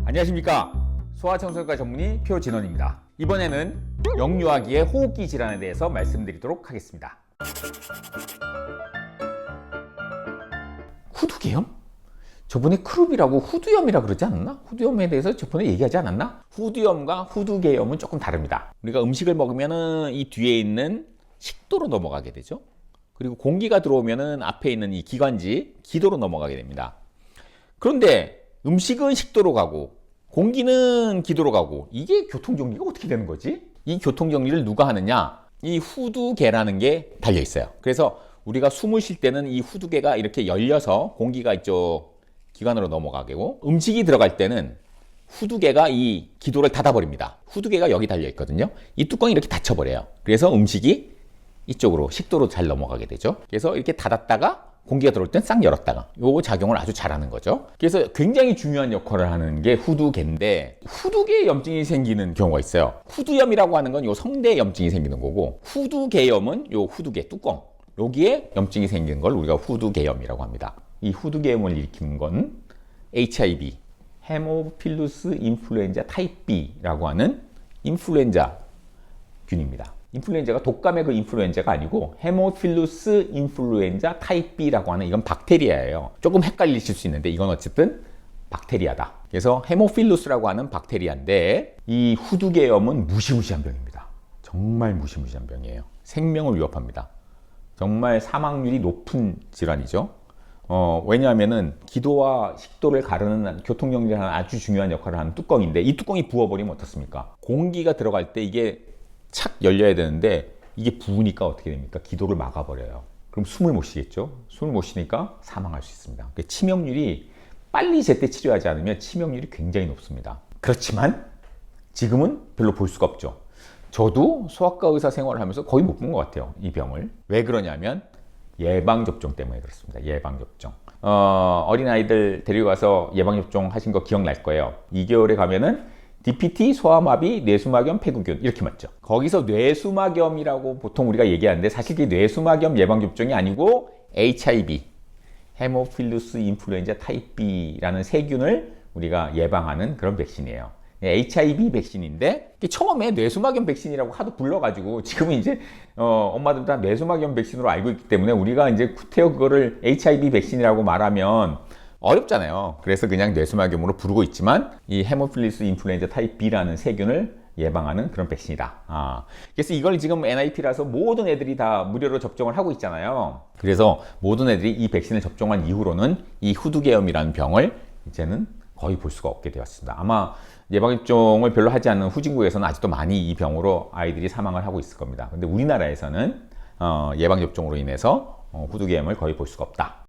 안녕하십니까, 소아청소년과 전문의 표진원입니다. 이번에는 영유아기의 호흡기 질환에 대해서 말씀드리도록 하겠습니다. 후두계염? 저번에 크루비라고 후두염이라 그러지 않았나? 후두염에 대해서 저번에 얘기하지 않았나? 후두염과 후두계염은 조금 다릅니다. 우리가 음식을 먹으면은 이 뒤에 있는 식도로 넘어가게 되죠. 그리고 공기가 들어오면은 앞에 있는 이 기관지, 기도로 넘어가게 됩니다. 그런데 음식은 식도로 가고 공기는 기도로 가고, 이게 교통정리가 어떻게 되는 거지? 이 교통정리를 누가 하느냐? 이 후두계라는 게 달려 있어요. 그래서 우리가 숨을 쉴 때는 이 후두계가 이렇게 열려서 공기가 이쪽 기관으로 넘어가게 되고, 음식이 들어갈 때는 후두계가 이 기도를 닫아버립니다. 후두계가 여기 달려 있거든요. 이 뚜껑이 이렇게 닫혀버려요. 그래서 음식이 이쪽으로 식도로 잘 넘어가게 되죠. 그래서 이렇게 닫았다가 공기가 들어올 땐 싹 열었다가, 요 작용을 아주 잘하는 거죠. 그래서 굉장히 중요한 역할을 하는 게 후두계인데, 후두계 염증이 생기는 경우가 있어요. 후두염이라고 하는 건 요 성대에 염증이 생기는 거고, 후두계염은 요 후두계 뚜껑, 여기에 염증이 생기는 걸 우리가 후두계염이라고 합니다. 이 후두계염을 일으키는 건 HIV, 헤모필루스 인플루엔자 타입 B라고 하는 인플루엔자 균입니다. 인플루엔자가 독감의 그 인플루엔자가 아니고 헤모필루스 인플루엔자 타입 B라고 하는, 이건 박테리아예요. 조금 헷갈리실 수 있는데 이건 어쨌든 박테리아다. 그래서 헤모필루스라고 하는 박테리아인데, 이 후두계염은 무시무시한 병입니다. 정말 무시무시한 병이에요. 생명을 위협합니다. 정말 사망률이 높은 질환이죠. 왜냐하면은 기도와 식도를 가르는 교통정리를 하는 아주 중요한 역할을 하는 뚜껑인데, 이 뚜껑이 부어버리면 어떻습니까? 공기가 들어갈 때 이게 착 열려야 되는데 이게 부으니까 어떻게 됩니까? 기도를 막아버려요. 그럼 숨을 못 쉬겠죠? 숨을 못 쉬니까 사망할 수 있습니다. 치명률이, 빨리 제때 치료하지 않으면 치명률이 굉장히 높습니다. 그렇지만 지금은 별로 볼 수가 없죠. 저도 소아과 의사 생활을 하면서 거의 못 본 것 같아요, 이 병을. 왜 그러냐면 예방접종 때문에 그렇습니다. 예방접종. 어린아이들 데리고 가서 예방접종 하신 거 기억날 거예요. 2개월에 가면은 DPT, 소아마비, 뇌수막염, 폐구균, 이렇게 맞죠. 거기서 뇌수막염이라고 보통 우리가 얘기하는데, 사실 그게 뇌수막염 예방접종이 아니고 HIV, 헤모필루스 인플루엔자 타입 B라는 세균을 우리가 예방하는 그런 백신이에요. HIV 백신인데, 처음에 뇌수막염 백신이라고 하도 불러가지고 지금은 이제 엄마들 다 뇌수막염 백신으로 알고 있기 때문에 우리가 이제 구태여 그거를 HIV 백신이라고 말하면 어렵잖아요. 그래서 그냥 뇌수막염으로 부르고 있지만, 이 헤모필루스 인플루엔자 타입 B라는 세균을 예방하는 그런 백신이다. 그래서 이걸 지금 NIP라서 모든 애들이 다 무료로 접종을 하고 있잖아요. 그래서 모든 애들이 이 백신을 접종한 이후로는 이 후두계염이라는 병을 이제는 거의 볼 수가 없게 되었습니다. 아마 예방접종을 별로 하지 않는 후진국에서는 아직도 많이 이 병으로 아이들이 사망을 하고 있을 겁니다. 근데 우리나라에서는 예방접종으로 인해서 후두계염을 거의 볼 수가 없다.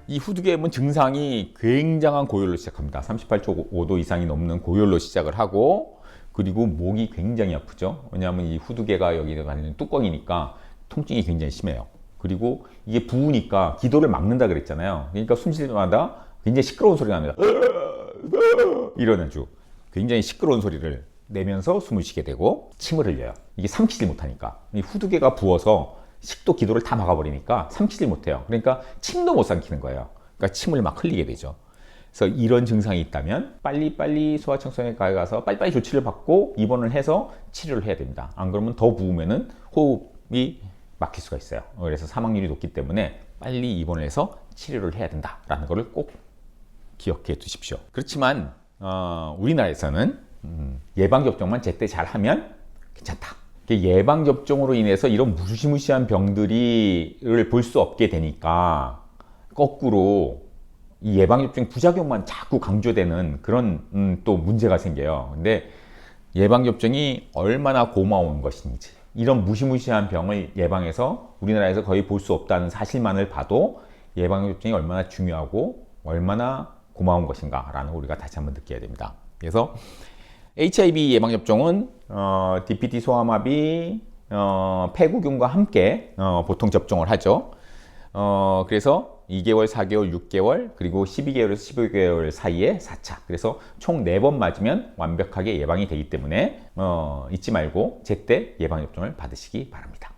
이 후두계염은 증상이 굉장한 고열로 시작합니다. 38.5도 이상이 넘는 고열로 시작을 하고, 그리고 목이 굉장히 아프죠. 왜냐하면 이 후두계가 여기에 달리는 뚜껑이니까 통증이 굉장히 심해요. 그리고 이게 부으니까 기도를 막는다 그랬잖아요. 그러니까 숨 쉴 때마다 굉장히 시끄러운 소리가 납니다. 이러는 주 굉장히 시끄러운 소리를 내면서 숨을 쉬게 되고 침을 흘려요. 이게 삼키질 못하니까. 이 후두계가 부어서 식도, 기도를 다 막아버리니까 삼키질 못해요. 그러니까 침도 못 삼키는 거예요. 그러니까 침을 막 흘리게 되죠. 그래서 이런 증상이 있다면 빨리빨리 소아청소년과에 가서 빨리빨리 조치를 받고 입원을 해서 치료를 해야 됩니다. 안 그러면 더 부으면은 호흡이 막힐 수가 있어요. 그래서 사망률이 높기 때문에 빨리 입원을 해서 치료를 해야 된다라는 것을 꼭 기억해 두십시오. 그렇지만 우리나라에서는 예방접종만 제때 잘하면 괜찮다. 예방접종으로 인해서 이런 무시무시한 병들을 볼 수 없게 되니까 거꾸로 이 예방접종 부작용만 자꾸 강조되는 그런 또 문제가 생겨요. 근데 예방접종이 얼마나 고마운 것인지, 이런 무시무시한 병을 예방해서 우리나라에서 거의 볼 수 없다는 사실만을 봐도 예방접종이 얼마나 중요하고 얼마나 고마운 것인가 라는 걸 우리가 다시 한번 느껴야 됩니다. 그래서 HIV 예방접종은 DPT, 소아마비, 폐구균과 함께 보통 접종을 하죠. 그래서 2개월, 4개월, 6개월, 그리고 12개월에서 15개월 사이에 4차. 그래서 총 4번 맞으면 완벽하게 예방이 되기 때문에 잊지 말고 제때 예방접종을 받으시기 바랍니다.